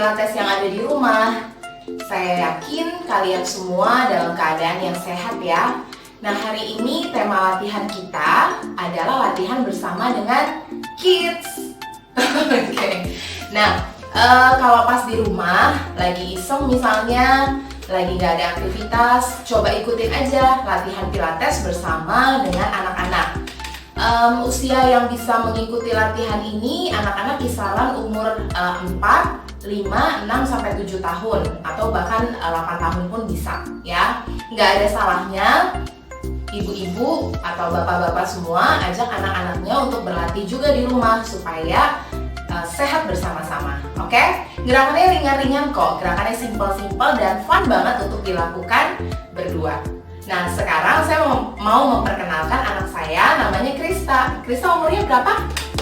pilates yang ada di rumah. Saya yakin kalian semua dalam keadaan yang sehat ya. Nah, hari ini tema latihan kita adalah latihan bersama dengan kids. Oke. Nah, kalau pas di rumah lagi iseng misalnya, lagi nggak ada aktivitas, coba ikutin aja latihan pilates bersama dengan anak-anak. Usia yang bisa mengikuti latihan ini anak-anak kisaran umur 4, 5, 6, sampai 7 tahun atau bahkan 8 tahun pun bisa ya. Nggak ada salahnya ibu-ibu atau bapak-bapak semua ajak anak-anaknya untuk berlatih juga di rumah supaya sehat bersama-sama. Oke? Gerakannya ringan-ringan kok, gerakannya simple-simple dan fun banget untuk dilakukan berdua. Nah, sekarang saya mau memperkenalkan anak saya, namanya Krista. Krista umurnya berapa?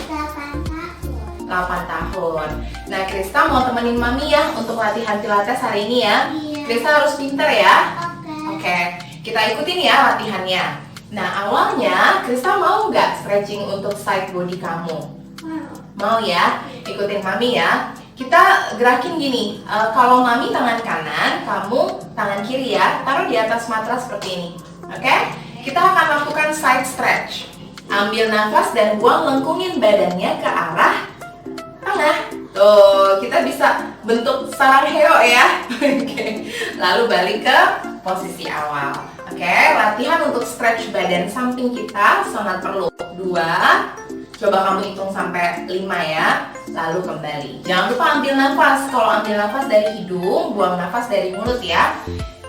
8 tahun. 8 tahun. Nah, Krista mau temenin Mami ya untuk latihan pilates hari ini ya. Iya. Krista harus pinter ya. Oke. Oke, kita ikutin ya latihannya. Nah, awalnya Krista mau nggak stretching untuk side body kamu? Mau ya? Ikutin Mami ya. Kita gerakin gini, kalau Mami tangan kanan, kamu tangan kiri ya, taruh di atas matras seperti ini. Oke? Kita akan lakukan side stretch. Ambil nafas dan buang, lengkungin badannya ke arah tengah. Tuh, kita bisa bentuk sarang heo ya. Oke. Lalu balik ke posisi awal. Oke, latihan untuk stretch badan samping kita sangat perlu. 2. Coba kamu hitung sampai 5 ya. Lalu kembali. Jangan lupa ambil nafas. Kalau ambil nafas dari hidung, buang nafas dari mulut ya.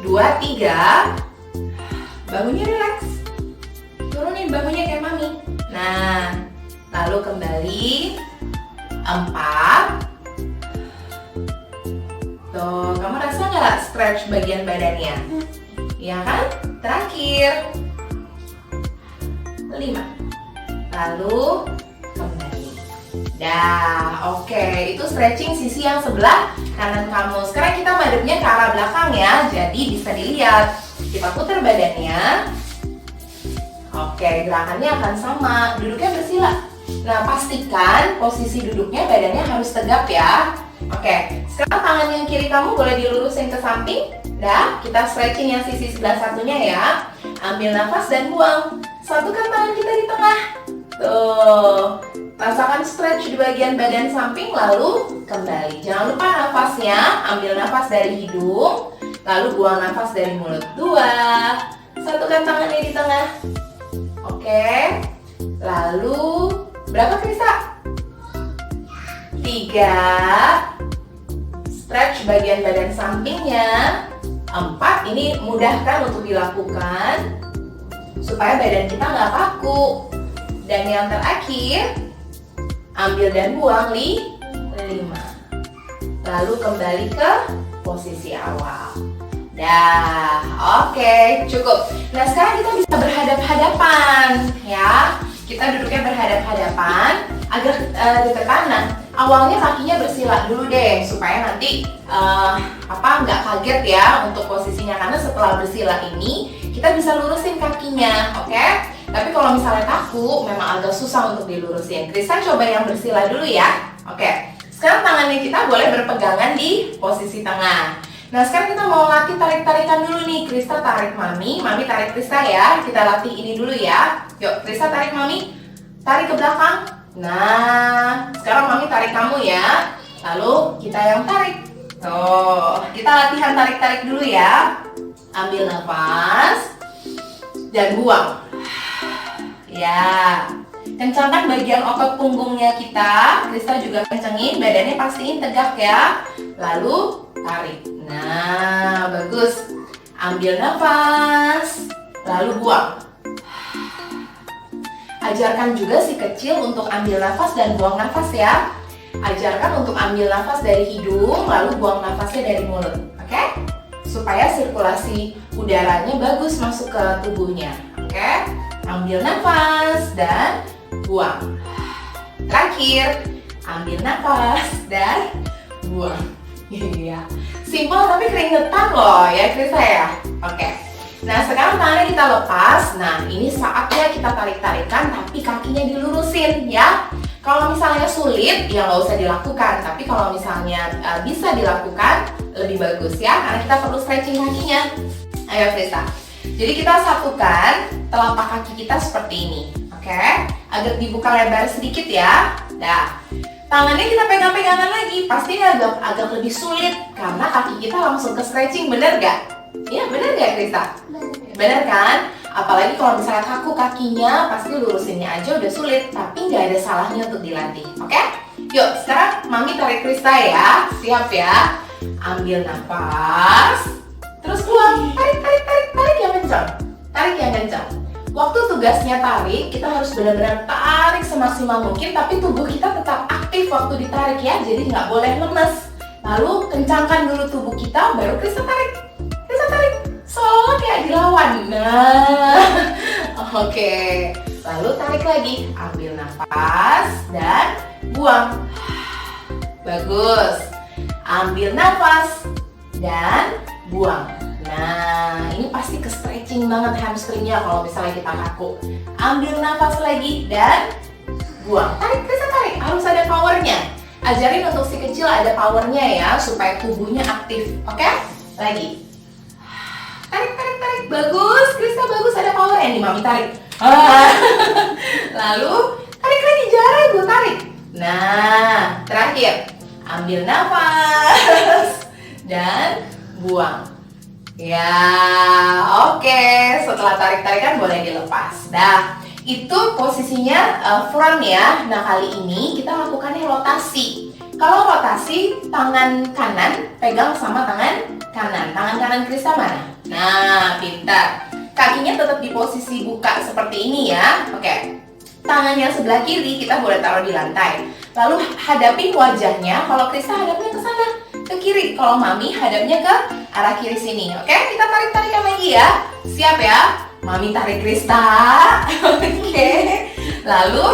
2, 3. Bangunnya relax. Turunin bangunnya kayak Mami. Nah, lalu kembali. 4. Tuh, kamu rasa nggak stretch bagian badannya? Ya kan? Terakhir 5. Lalu kembali. Dah, oke. Itu stretching sisi yang sebelah kanan kamu. Sekarang kita madepnya ke arah belakang ya. Jadi bisa dilihat. Kita putar badannya. Oke, gerakannya akan sama. Duduknya bersila. Nah, pastikan posisi duduknya badannya harus tegap ya. Oke, sekarang tangan yang kiri kamu boleh dilurusin ke samping. Dah, kita stretching yang sisi sebelah satunya ya. Ambil nafas dan buang. Satukan tangan kita di tengah. Tuh, rasakan stretch di bagian badan samping lalu kembali. Jangan lupa nafasnya, ambil nafas dari hidung, lalu buang nafas dari mulut. 2. Satukan tangannya di tengah. Oke. Lalu berapa Krista? 3. Stretch bagian badan sampingnya. 4. Ini mudahkan untuk dilakukan supaya badan kita nggak kaku. Dan yang terakhir, ambil dan buang 5. Lalu kembali ke posisi awal. Dah, oke, cukup. Nah, sekarang kita bisa berhadap-hadapan ya. Kita duduknya berhadap-hadapan agar deketan. Nah, awalnya kakinya bersila dulu deh supaya nanti nggak kaget ya untuk posisinya, karena setelah bersila ini kita bisa lurusin kakinya, oke? Tapi kalau misalnya kaku, memang agak susah untuk dilurusin. Krista coba yang bersila dulu ya. Oke, sekarang tangannya kita boleh berpegangan di posisi tengah. Nah, sekarang kita mau latih tarik-tarikan dulu nih. Krista tarik Mami, Mami tarik Krista ya. Kita latih ini dulu ya. Yuk, Krista tarik Mami, tarik ke belakang. Nah, sekarang Mami tarik kamu ya. Lalu kita yang tarik. Tuh, kita latihan tarik-tarik dulu ya. Ambil nafas dan buang. Ya, kencangkan bagian otot punggungnya kita. Krista juga kencengin, badannya pastiin tegak ya. Lalu tarik. Nah, bagus. Ambil nafas, lalu buang. Ajarkan juga si kecil untuk ambil nafas dan buang nafas ya. Ajarkan untuk ambil nafas dari hidung, lalu buang nafasnya dari mulut. Oke? Supaya sirkulasi udaranya bagus masuk ke tubuhnya. Oke? Ambil nafas dan buang. Terakhir, ambil nafas dan buang. Iya. Simple tapi keringetan loh ya Krista ya. Oke. Nah, sekarang tangannya kita lepas. Nah, ini saatnya kita tarik-tarikan tapi kakinya dilurusin ya. Kalau misalnya sulit, ya nggak usah dilakukan. Tapi kalau misalnya bisa dilakukan, lebih bagus ya, karena kita perlu stretching kakinya. Ayo Krista. Jadi kita satukan telapak kaki kita seperti ini, oke? Agak dibuka lebar sedikit ya. Dah. Tangannya kita pegang-pegangan lagi, pasti agak lebih sulit karena kaki kita langsung ke stretching, bener gak? Iya, bener gak Krista? Bener kan? Apalagi kalau misalnya kaku kakinya, pasti lurusinnya aja udah sulit, tapi nggak ada salahnya untuk dilatih, oke? Yuk, sekarang Mami tarik Krista ya, siap ya? Ambil nafas, terus buang, tarik yang kencang, tarik yang kencang. Waktu tugasnya tarik, kita harus benar-benar tarik semaksimal mungkin, tapi tubuh kita tetap aktif waktu ditarik ya, jadi nggak boleh lemes. Lalu kencangkan dulu tubuh kita, baru Krista tarik, seolah kayak dilawan. Nah, oke. Lalu tarik lagi, ambil nafas dan buang. Bagus. Ambil nafas dan buang. Nah, ini pasti ke stretching banget hamstringnya kalau misalnya kita kaku. Ambil nafas lagi dan buang. Tarik, bisa tarik. Harus ada powernya. Ajarin untuk si kecil ada powernya ya, supaya tubuhnya aktif. Oke? Lagi. Tarik. Bagus, Krista bagus, ada powernya nih, Mami tarik. Lalu tarik lagi, jarang gue tarik. Nah, terakhir. Ambil nafas dan buang. Ya, oke. Setelah tarik-tarikan boleh dilepas. Nah, itu posisinya front ya. Nah, kali ini kita lakukannya rotasi. Kalau rotasi, tangan kanan pegang sama tangan kanan. Tangan kanan Krista mana? Nah, pintar. Kakinya tetap di posisi buka seperti ini ya. Oke. Tangan yang sebelah kiri kita boleh taruh di lantai. Lalu hadapin wajahnya. Kalau Krista hadapnya ke sana, ke kiri. Kalau Mami hadapnya ke arah kiri sini. Oke, kita tarik-tarikan lagi ya. Siap ya? Mami tarik Krista. Oke. Lalu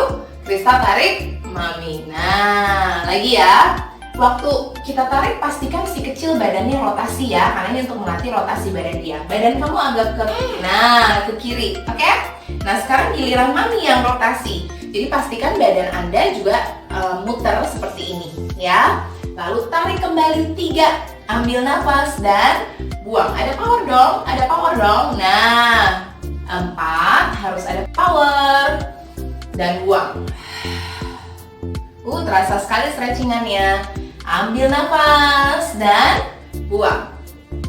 Krista tarik Mami. Nah, lagi ya. Waktu kita tarik pastikan si kecil badannya rotasi ya, karena ini untuk melatih rotasi badan dia. Badan kamu agak ke kiri, oke? Nah, sekarang giliran Mami yang rotasi. Jadi pastikan badan Anda juga muter seperti ini ya. Lalu tarik kembali 3, ambil nafas dan buang. Ada power dong. Nah, 4 harus ada power dan buang. Terasa sekali stretchingannya. Ambil nafas dan buang.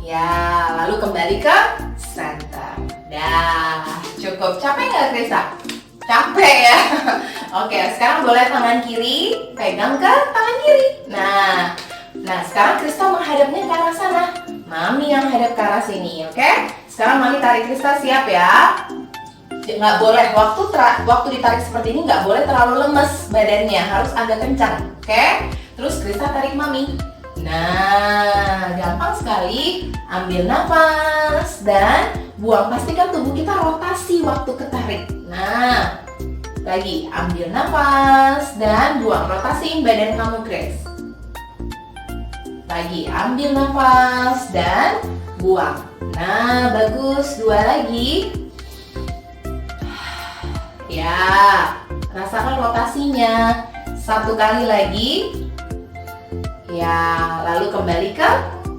Ya, lalu kembali ke center. Dah, cukup. Capek nggak Krista? Capek ya? Oke, sekarang boleh tangan kiri pegang ke tangan kiri. Nah, sekarang Krista menghadapnya ke arah sana. Mami yang hadap ke arah sini, oke? Sekarang Mami tarik Krista, siap ya? Nggak boleh, waktu ditarik seperti ini nggak boleh terlalu lemes badannya, harus agak kencang, oke? Terus Krista tarik Mami. Nah, gampang sekali. Ambil nafas dan buang. Pastikan tubuh kita rotasi waktu ketarik. Nah, lagi ambil nafas dan buang. Rotasiin badan kamu, Grace. Lagi ambil nafas dan buang. Nah, bagus. 2 lagi. Ya, rasakan rotasinya. 1 kali lagi. Ya, lalu kembali ke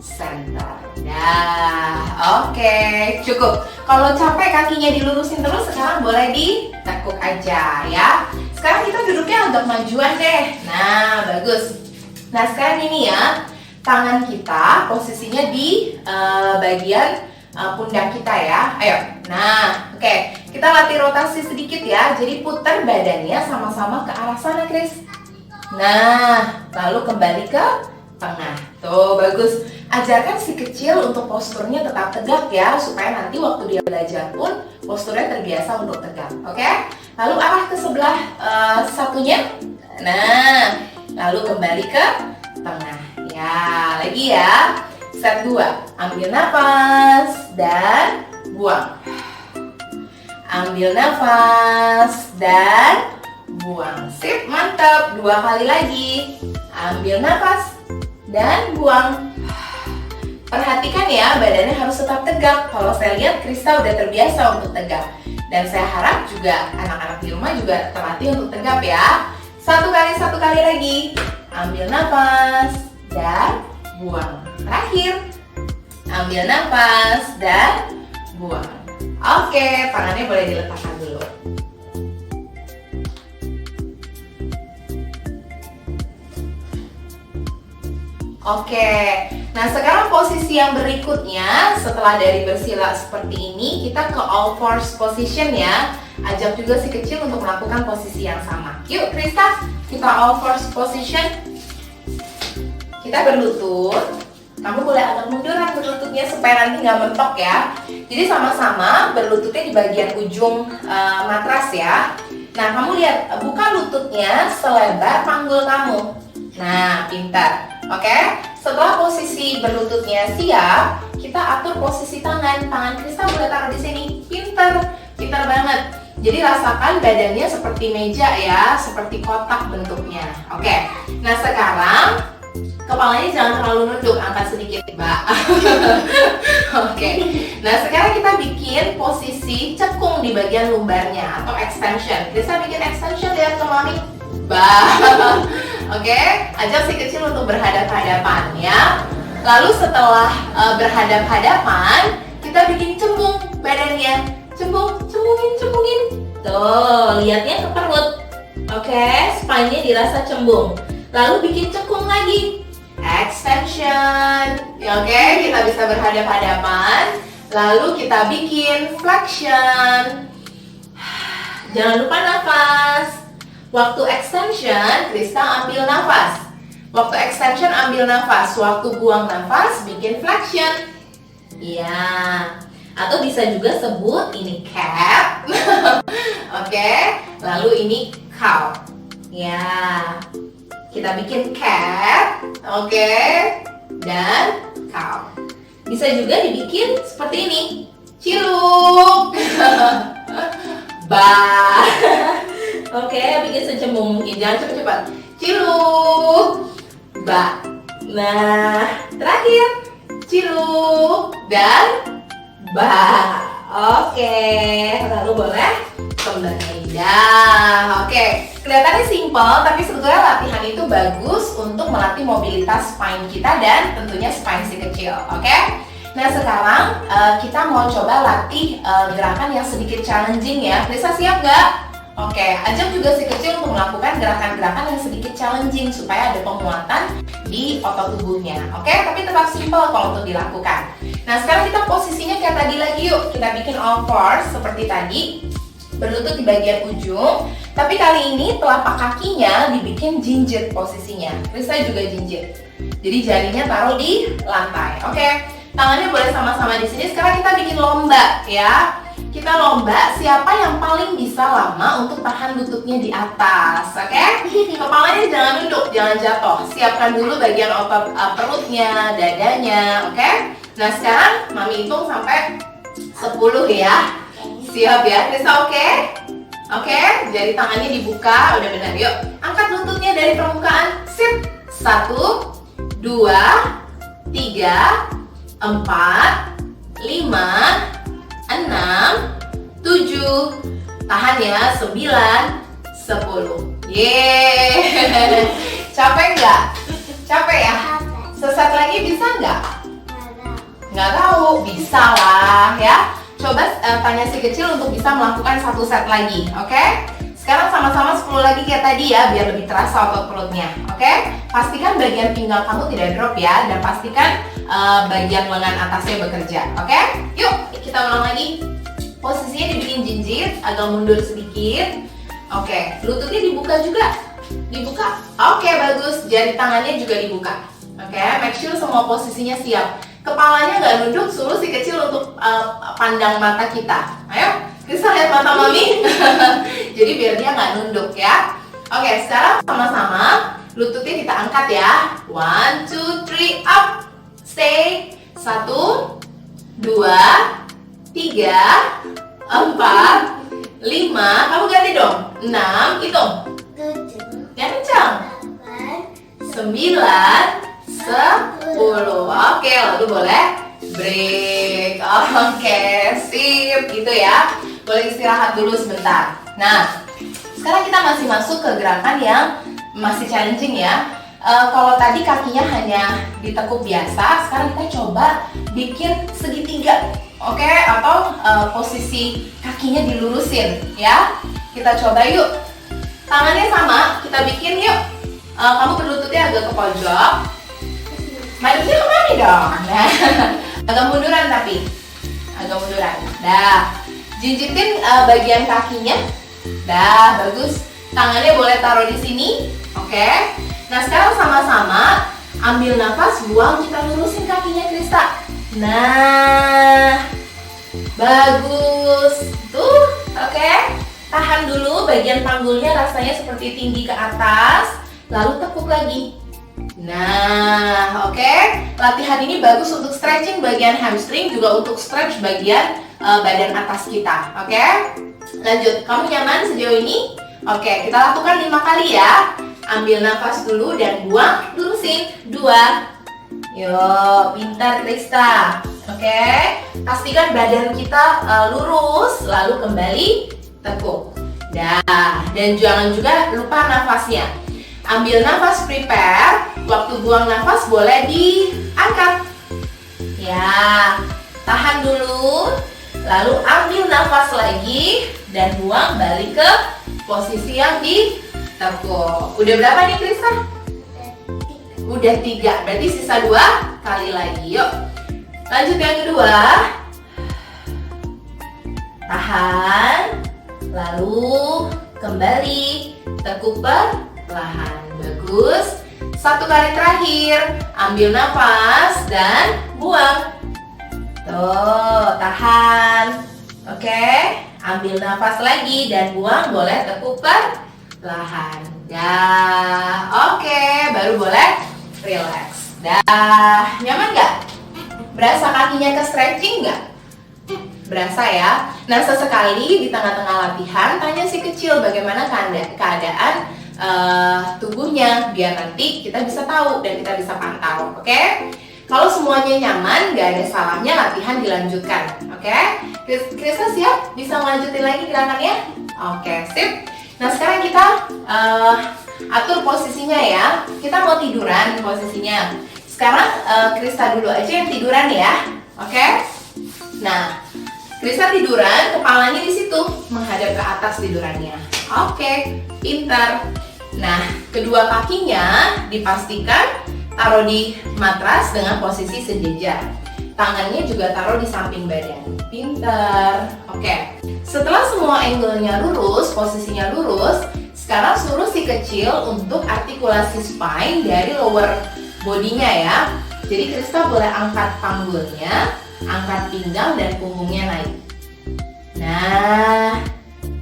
center. Nah, oke, cukup. Kalau capek kakinya dilurusin terus, sekarang boleh ditekuk aja ya. Sekarang kita duduknya agak majuan deh. Nah, bagus. Nah, sekarang ini ya, tangan kita posisinya di bagian pundak kita ya. Ayo. Nah, oke. Kita latih rotasi sedikit ya. Jadi putar badannya sama-sama ke arah sana, Chris. Nah, lalu kembali ke tengah. Tuh, bagus. Ajarkan si kecil untuk posturnya tetap tegak ya, supaya nanti waktu dia belajar pun posturnya terbiasa untuk tegak. Oke? Lalu arah ke sebelah satunya. Nah, lalu kembali ke tengah. Ya, lagi ya. Set 2. Ambil nafas dan buang. Ambil nafas dan buang. Sip, mantap. 2 kali lagi. Ambil nafas dan buang. Perhatikan ya, badannya harus tetap tegak. Kalau saya lihat Krista udah terbiasa untuk tegak. Dan saya harap juga anak-anak di rumah juga terlatih untuk tegap ya. Satu kali lagi. Ambil nafas dan buang. Terakhir. Ambil nafas dan buang. Oke, tangannya boleh diletakkan dulu. Oke, nah sekarang posisi yang berikutnya setelah dari bersila seperti ini, kita ke all fours position ya. Ajak juga si kecil untuk melakukan posisi yang sama. Yuk Krista, kita all fours position. Kita berlutut. Kamu boleh agak munduran berlututnya supaya nanti nggak mentok ya. Jadi sama-sama berlututnya di bagian ujung matras ya. Nah kamu lihat, buka lututnya selebar panggul kamu. Nah pintar. Oke, setelah posisi berlututnya siap, kita atur posisi tangan. Tangan Krista boleh taruh di sini. Pintar banget. Jadi rasakan badannya seperti meja ya, seperti kotak bentuknya. Oke, nah sekarang kepalanya jangan terlalu nunduk, angkat sedikit Mbak. Oke, nah sekarang kita bikin posisi cekung di bagian lumbarnya atau extension. Krista bikin extension lihat ke mami. Oke, ajak si kecil untuk berhadap-hadapan ya. Lalu setelah berhadap-hadapan, kita bikin cembung badannya. Cembungin. Tuh, lihatnya ke perut. Oke, spine-nya dirasa cembung. Lalu bikin cekung lagi. Extension. Oke, kita bisa berhadap-hadapan. Lalu kita bikin flexion. Jangan lupa nafas. Waktu extension, Krista ambil nafas. Waktu extension ambil nafas. Waktu buang nafas, bikin flexion. Ya. Atau bisa juga sebut ini cap. Oke. Lalu ini cow. Ya. Kita bikin cap. Oke. Dan cow. Bisa juga dibikin seperti ini. Ciluk. Ba. Oke, bikin secembung mungkin, jangan cepat-cepat. Ciluk, ba. Nah, terakhir ciluk dan ba. Oke, lalu boleh kembali. Dah, oke. Kelihatannya simple, tapi sebetulnya latihan itu bagus untuk melatih mobilitas spine kita dan tentunya spine si kecil. Oke. Nah sekarang kita mau coba latih gerakan yang sedikit challenging ya. Krista siap nggak? Oke, ajak juga si kecil untuk melakukan gerakan-gerakan yang sedikit challenging supaya ada penguatan di otot tubuhnya. Oke, tapi tetap simple kalau untuk dilakukan. Nah, sekarang kita posisinya kayak tadi lagi yuk. Kita bikin all fours seperti tadi. Berlutut di bagian ujung. Tapi kali ini telapak kakinya dibikin jinjit posisinya. Krista juga jinjit. Jadi jarinya taruh di lantai. Oke, tangannya boleh sama-sama di sini. Sekarang kita bikin lomba ya. Kita lomba siapa yang paling bisa lama untuk tahan lututnya di atas, oke? Kepalanya jangan nunduk, jangan jatuh. Siapkan dulu bagian otot perutnya, dadanya, oke? Nah sekarang mami hitung sampai 10 ya. Siap ya, Krista oke? Oke, jari tangannya dibuka, udah benar. Yuk, angkat lututnya dari permukaan. Sip. 1, 2, 3, 4, 5, 6, 7, tahan ya, 9, 10. Yeay. Capek nggak? Capek ya? Seset lagi bisa nggak? Nggak tahu, bisa lah ya. Coba tanya si kecil untuk bisa melakukan satu set lagi, oke? Sekarang sama-sama 10 lagi kayak tadi ya, biar lebih terasa otot perutnya, oke? Pastikan bagian pinggang kamu tidak drop ya, dan pastikan bagian lengan atasnya bekerja, oke? Yuk, kita ulang lagi. Posisinya dibikin jinjit, agak mundur sedikit. Oke, lututnya dibuka juga. Dibuka. Oke, bagus. Jari tangannya juga dibuka. Oke, make sure semua posisinya siap. Kepalanya nggak nunduk, suruh si kecil untuk pandang mata kita. Ayo, bisa lihat mata mami. Jadi biar dia nggak nunduk ya. Oke, sekarang sama-sama lututnya kita angkat ya. 1, 2, 3, up. Stay. 1, 2, 3, 4, 5. Kamu ganti dong. 6, hitung. 7, Yang kencang. 8, 9, 10. Oke, lalu boleh break. Oke, sip gitu ya. Boleh istirahat dulu sebentar. Nah, Sekarang kita masih masuk ke gerakan yang masih challenging ya. Kalau tadi kakinya hanya ditekuk biasa, sekarang kita coba bikin segitiga, oke? Atau posisi kakinya dilurusin ya. Kita coba yuk. Tangannya sama, kita bikin yuk. Kamu berlututnya agak ke pojok. Madepnya kemana dong? Nah, agak munduran tapi. Agak munduran. Dah. Jinjitin bagian kakinya. Dah, bagus. Tangannya boleh taruh di sini. Oke. Nah, sekarang sama-sama ambil nafas, buang, kita lurusin kakinya Krista. Nah. Bagus. Tuh, oke. Tahan dulu bagian panggulnya, rasanya seperti tinggi ke atas, lalu tekuk lagi. Nah, oke. Latihan ini bagus untuk stretching bagian hamstring, juga untuk stretch bagian badan atas kita. Oke. Lanjut, kamu nyaman sejauh ini? Oke, kita lakukan 5 kali ya. Ambil nafas dulu dan buang, lurusin. 2. Yuk, pintar Krista. Oke. Pastikan badan kita lurus, lalu kembali tekuk. Dah, dan jangan juga lupa nafasnya. Ambil nafas, prepare. Waktu buang nafas boleh diangkat. Ya, tahan dulu. Lalu ambil nafas lagi dan buang, balik ke posisi yang ditekuk. Udah berapa nih Krista? Udah 3, berarti sisa 2 kali lagi. Yuk, lanjut yang kedua. Tahan. Lalu kembali tekuk perlahan. Bagus. 1 kali terakhir. Ambil nafas dan buang. Tuh, tahan. Oke. Ambil nafas lagi dan buang. Boleh tekuk perlahan. Dah. Oke. Baru boleh relax. Dah. Nyaman nggak? Berasa kakinya ke stretching nggak? Berasa ya. Nah, sesekali di tengah-tengah latihan tanya si kecil bagaimana keadaan tubuhnya, biar nanti kita bisa tahu dan kita bisa pantau. Oke? Kalau semuanya nyaman, nggak ada salahnya latihan dilanjutkan. Oke? Krista siap? Bisa melanjutin lagi gerakannya? Oke, sip. Nah, sekarang kita atur posisinya ya. Kita mau tiduran posisinya. Sekarang Krista dulu aja yang tiduran ya. Oke? Nah, Krista tiduran, kepalanya di situ, menghadap ke atas tidurannya. Oke, pintar. Nah, kedua kakinya dipastikan taruh di matras dengan posisi sejajar. Tangannya juga taruh di samping badan. Pintar. Oke. Setelah semua angle-nya lurus, posisinya lurus, sekarang suruh si kecil untuk artikulasi spine dari lower bodinya ya. Jadi Krista boleh angkat panggulnya, angkat pinggang dan punggungnya naik. Nah,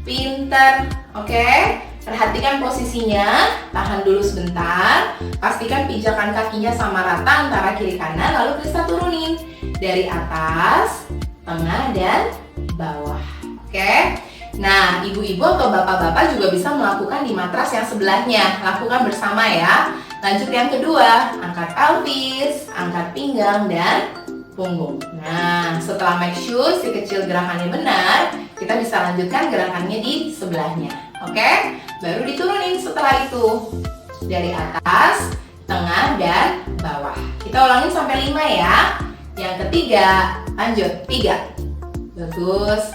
pintar. Oke, perhatikan posisinya. Tahan dulu sebentar. Pastikan pijakan kakinya sama rata antara kiri kanan. Lalu Krista turunin dari atas, tengah dan bawah. Oke. Nah, ibu-ibu atau bapak-bapak juga bisa melakukan di matras yang sebelahnya. Lakukan bersama ya. Lanjut yang kedua, angkat pelvis, angkat pinggang dan punggung. Nah, setelah make sure si kecil gerakannya benar, kita bisa lanjutkan gerakannya di sebelahnya. Oke? Baru diturunin setelah itu. Dari atas, tengah, dan bawah. Kita ulangin sampai 5 ya. Yang ketiga, lanjut. 3. Bagus.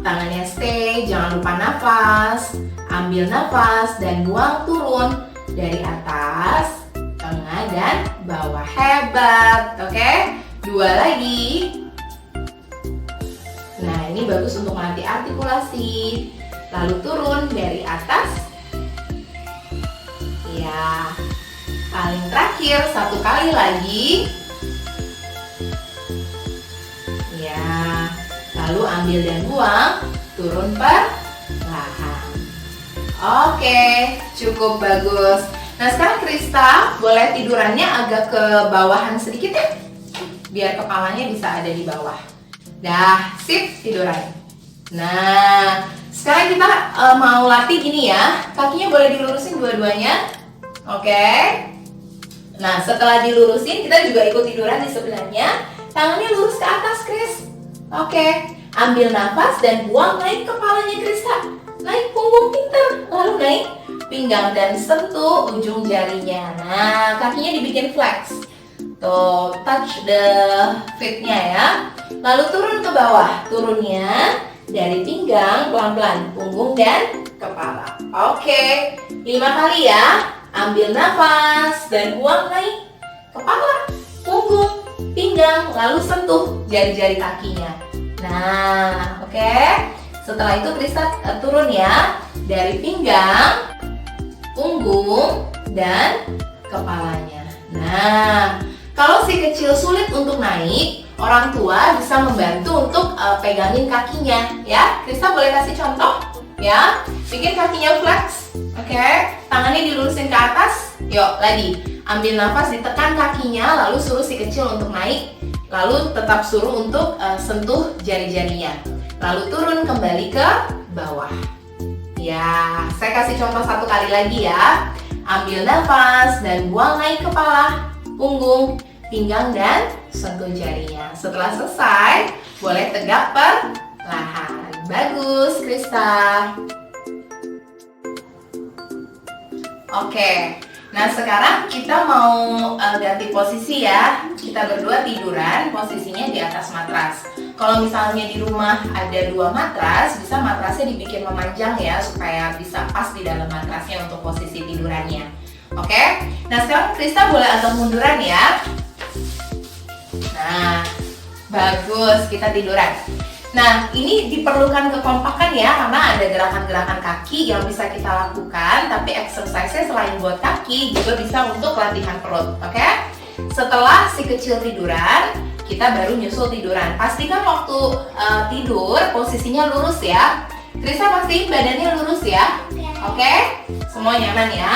Tangannya stay, jangan lupa nafas. Ambil nafas dan buang turun. Dari atas, tengah, dan bawah. Hebat. Oke? 2 lagi. Nah, ini bagus untuk melatih artikulasi. Lalu turun dari atas. Ya. Paling terakhir 1 kali lagi. Ya. Lalu ambil dan buang, turun perlahan. Oke, cukup bagus. Nah, sekarang Krista boleh tidurannya agak ke bawahan sedikit ya, biar kepalanya bisa ada di bawah. Dah, sip tiduran. Nah, sekarang kita mau latih gini ya. Kakinya boleh dilurusin dua-duanya. Oke. Nah, setelah dilurusin, kita juga ikut tiduran di sebelahnya. Tangannya lurus ke atas, Kris. Oke. Ambil nafas dan buang naik kepalanya Krista. naik punggung pintar. Lalu naik pinggang dan sentuh ujung jarinya. Nah, kakinya dibikin flex. Tuh, touch the feet-nya ya. Lalu turun ke bawah. Turunnya dari pinggang pelan-pelan, punggung dan kepala. Oke, 5 kali ya. Ambil nafas dan buang, naik kepala, punggung, pinggang, lalu sentuh jari-jari kakinya. Nah, oke. Setelah itu Krista turun ya, dari pinggang, punggung, dan kepalanya. Nah, kalau si kecil sulit untuk naik, orang tua bisa membantu untuk pegangin kakinya ya. Krista boleh kasih contoh ya. Bikin kakinya flex. Oke, tangannya dilurusin ke atas. Yuk, lagi. Ambil nafas, ditekan kakinya, lalu suruh si kecil untuk naik. Lalu tetap suruh untuk sentuh jari-jarinya. Lalu turun kembali ke bawah. Ya, saya kasih contoh 1 kali lagi ya. Ambil nafas dan buang, naik kepala, punggung, pinggang, dan sentuh jarinya. Setelah selesai, boleh tegak perlahan. Bagus, Krista. Oke, nah sekarang kita mau ganti posisi ya. Kita berdua tiduran, posisinya di atas matras. Kalau misalnya di rumah ada 2 matras, bisa matrasnya dibikin memanjang ya, supaya bisa pas di dalam matrasnya untuk posisi tidurannya. Oke, nah sekarang Krista boleh agak munduran ya. Nah, bagus, kita tiduran. Nah, ini diperlukan kekompakan ya, karena ada gerakan-gerakan kaki yang bisa kita lakukan, tapi exercise-nya selain buat kaki, juga bisa untuk latihan perut, oke? Setelah si kecil tiduran, kita baru nyusul tiduran. Pastikan waktu tidur, posisinya lurus ya. Krista pastiin badannya lurus ya, oke? Semua nyaman ya?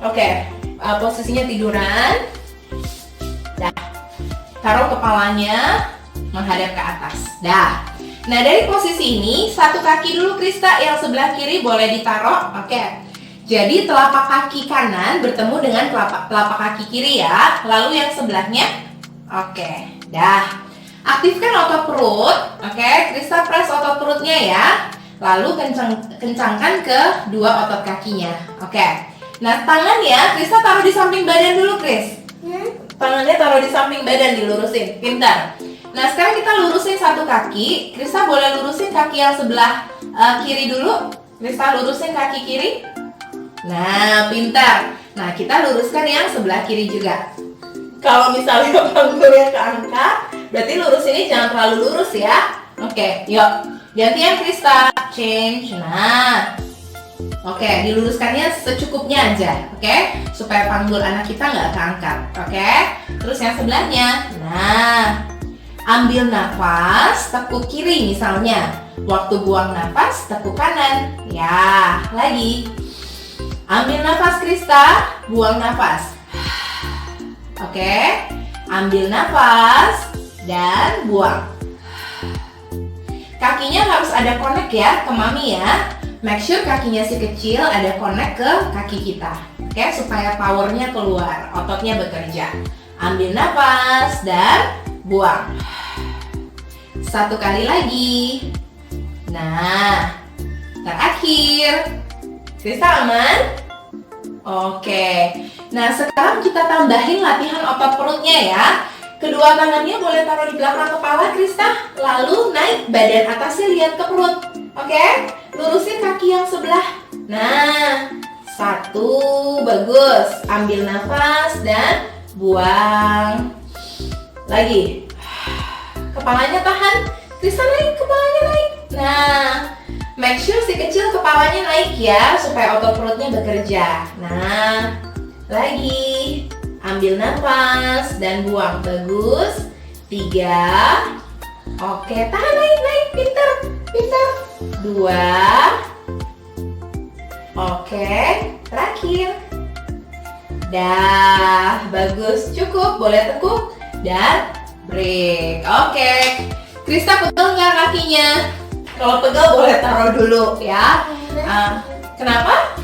Oke, posisinya tiduran. Dah, taruh kepalanya menghadap ke atas. Dah. Nah, dari posisi ini, 1 kaki dulu Krista, yang sebelah kiri boleh ditaruh. Oke. Jadi telapak kaki kanan bertemu dengan telapak kaki kiri ya. Lalu yang sebelahnya. Oke. Dah. Aktifkan otot perut. Oke, Krista press otot perutnya ya. Lalu kencangkan ke 2 otot kakinya. Oke. Nah, tangannya Krista taruh di samping badan dulu, Kris. Tangannya taruh di samping badan, dilurusin. Pintar. Nah, sekarang kita lurusin 1 kaki. Krista boleh lurusin kaki yang sebelah kiri dulu. Krista lurusin kaki kiri. Nah, pintar. Nah, kita luruskan yang sebelah kiri juga. Kalau misalnya panggulnya keangkat, berarti lurus ini jangan terlalu lurus ya. Oke, yuk. Gantian Krista. Change. Nah. Oke, diluruskannya secukupnya aja. Oke, supaya panggul anak kita nggak keangkat. Oke. Terus yang sebelahnya. Nah. Ambil nafas, tekuk kiri misalnya. Waktu buang nafas, tekuk kanan. Ya, lagi. Ambil nafas Krista, buang nafas. Oke, ambil nafas dan buang. Kakinya harus ada connect ya ke mami ya. Make sure kakinya si kecil ada connect ke kaki kita. Oke, supaya powernya keluar, ototnya bekerja. Ambil nafas dan buang. 1 kali lagi. Nah, terakhir. Krista aman? Oke. Nah, sekarang kita tambahin latihan otot perutnya ya. Kedua tangannya boleh taruh di belakang kepala Krista. Lalu naik badan atasnya, lihat ke perut. Oke? Lurusin kaki yang sebelah. Nah, 1, bagus. Ambil nafas dan buang. Lagi. Kepalanya tahan. Krista naik, kepalanya naik. Nah, make sure si kecil kepalanya naik ya, supaya otot perutnya bekerja. Nah, lagi. Ambil nafas dan buang. Bagus. 3. Oke, tahan, naik, pintar, pintar. 2. Oke, terakhir. Dah, bagus, cukup. Boleh tekuk dan break. Oke. Krista pegel nggak kakinya? Kalau pegel boleh taruh dulu ya. Kenapa?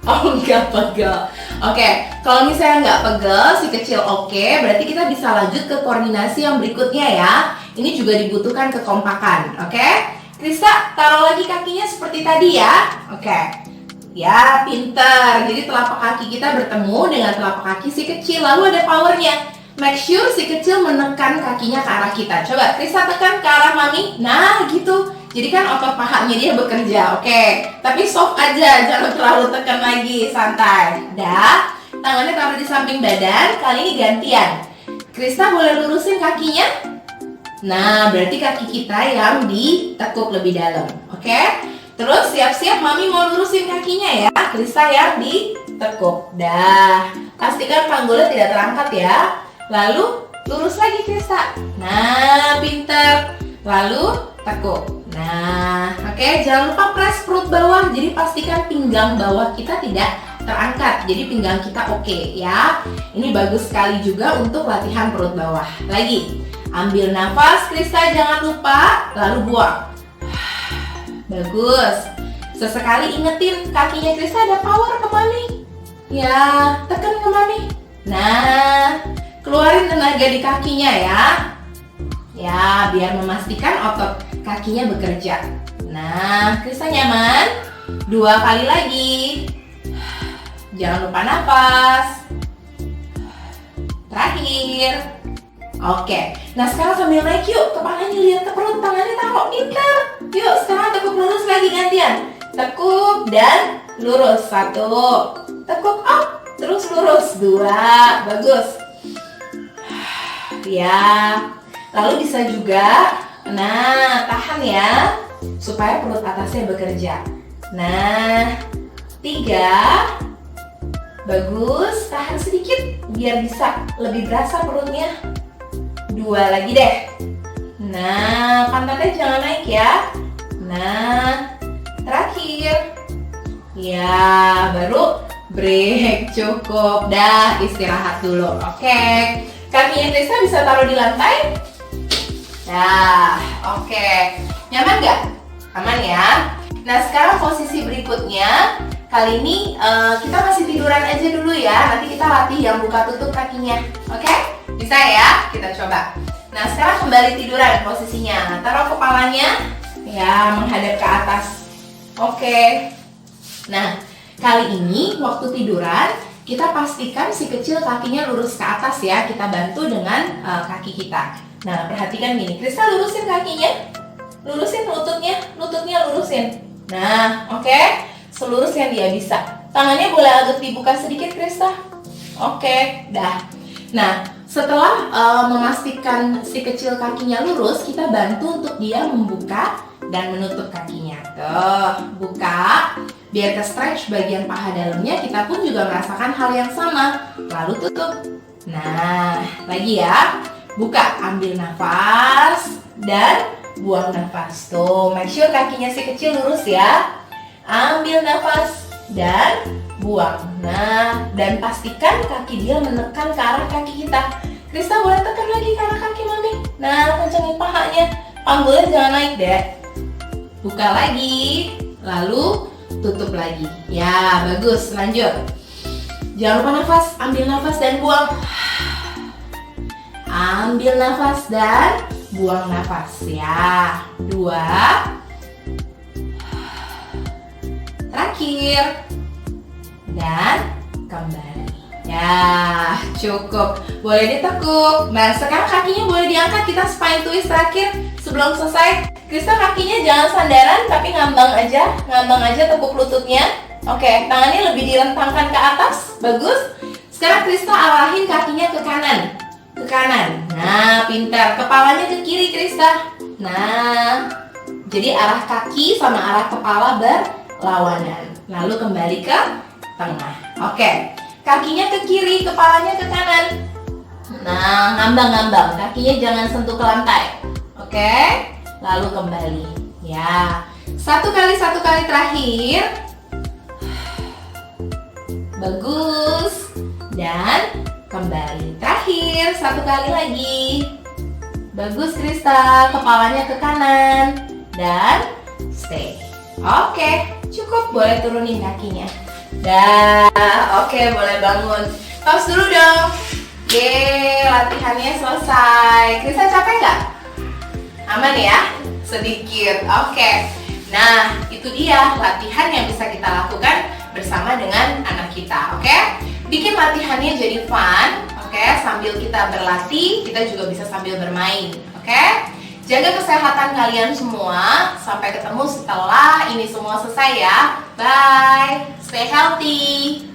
Oh, nggak pegel. Oke, kalau misalnya nggak pegel, si kecil oke, berarti kita bisa lanjut ke koordinasi yang berikutnya ya. Ini juga dibutuhkan kekompakan, oke? Krista, taruh lagi kakinya seperti tadi ya. Oke. Ya, pinter. Jadi telapak kaki kita bertemu dengan telapak kaki si kecil. Lalu ada powernya. Make sure si kecil menekan kakinya ke arah kita. Coba, Krista tekan ke arah mami. Nah, gitu. Jadi kan otot pahanya dia bekerja. Oke. Tapi soft aja, jangan terlalu tekan lagi. Santai. Dah. Tangannya taruh di samping badan. Kali ini gantian. Krista boleh lurusin kakinya. Nah, berarti kaki kita yang ditekuk lebih dalam. Oke? Terus siap-siap mami mau lurusin kakinya ya. Krista yang ditekuk. Dah. Pastikan panggulnya tidak terangkat ya. Lalu lurus lagi Krista. Nah, pinter. Lalu tekuk. Nah, oke, jangan lupa press perut bawah. Jadi pastikan pinggang bawah kita tidak terangkat. Jadi pinggang kita oke ya. Ini bagus sekali juga untuk latihan perut bawah. Lagi. Ambil nafas, Krista jangan lupa, lalu buang. Bagus. Sesekali ingetin kakinya Krista ada power ke mami. Ya, tekan ke mami. Nah, keluarin tenaga di kakinya ya. Ya, biar memastikan otot kakinya bekerja. Nah, Krista nyaman. 2 kali lagi. Jangan lupa nafas. Terakhir. Oke, nah sekarang sambil naik yuk, kepalanya lihat ke perut, tangannya taruh, pintar. Yuk, sekarang tekuk lurus lagi gantian. Tekuk dan lurus, 1. Tekuk up, terus lurus, 2. Bagus. Ya, lalu bisa juga, nah tahan ya, supaya perut atasnya bekerja. Nah, 3. Bagus, tahan sedikit, biar bisa lebih berasa perutnya. 2 lagi deh. Nah, pantatnya jangan naik ya. Nah, terakhir. Ya, baru break. Cukup. Dah, istirahat dulu. Oke. Kakinya Krista bisa taruh di lantai. Nah, oke. Nyaman nggak? Aman ya? Nah, sekarang posisi berikutnya. Kali ini kita masih tiduran aja dulu ya. Nanti kita latih yang buka tutup kakinya. Oke? Bisa ya? Kita coba. Nah, sekarang kembali tiduran posisinya. Taruh kepalanya ya menghadap ke atas. Oke. Nah, kali ini waktu tiduran kita pastikan si kecil kakinya lurus ke atas ya. Kita bantu dengan kaki kita. Nah, perhatikan gini. Krista lurusin kakinya. Lurusin lututnya lurusin. Nah, oke. Selurus yang dia bisa. Tangannya boleh agak dibuka sedikit, Krista. Oke, dah. Nah, setelah memastikan si kecil kakinya lurus, kita bantu untuk dia membuka dan menutup kakinya. Tuh, buka. Biar ke stretch bagian paha dalamnya, kita pun juga merasakan hal yang sama. Lalu tutup. Nah, lagi ya. Buka, ambil nafas dan buang nafas. Tuh, make sure kakinya si kecil lurus ya. Ambil nafas dan buang. Nah, dan pastikan kaki dia menekan ke arah kaki kita. Krista boleh tekan lagi ke arah kaki mami. Nah, kencengin pahanya. Panggulnya jangan naik deh. Buka lagi, lalu tutup lagi. Ya, bagus. Lanjut. Jangan lupa nafas. Ambil nafas dan buang. Ambil nafas dan buang nafas. Ya, 2. Terakhir. Dan kembali. Ya, cukup. Boleh ditekuk. Nah, sekarang kakinya boleh diangkat. Kita spine twist terakhir sebelum selesai. Krista kakinya jangan sandaran, tapi ngambang aja. Ngambang aja, tekuk lututnya. Oke, tangannya lebih direntangkan ke atas. Bagus. Sekarang Krista arahin kakinya ke kanan. Ke kanan. Nah, pintar. Kepalanya ke kiri, Krista. Nah, jadi arah kaki sama arah kepala berlawanan. Lalu kembali ke tengah. Oke. Kakinya ke kiri, kepalanya ke kanan. Nah, ngambang-ngambang. Kakinya jangan sentuh ke lantai. Oke. Lalu kembali. Ya. Satu kali terakhir. Bagus. Dan kembali. Terakhir, satu kali lagi. Bagus Krista. Kepalanya ke kanan. Dan stay. Oke. Cukup. Boleh turunin kakinya. Dah, oke, boleh bangun. Pause dulu dong. Yeay, latihannya selesai. Krista capek nggak? Aman ya? Sedikit. Oke. Nah, itu dia latihan yang bisa kita lakukan bersama dengan anak kita. Oke? Bikin latihannya jadi fun. Oke? Sambil kita berlatih, kita juga bisa sambil bermain. Oke? Jaga kesehatan kalian semua. Sampai ketemu setelah ini semua selesai ya. Bye. Stay healthy.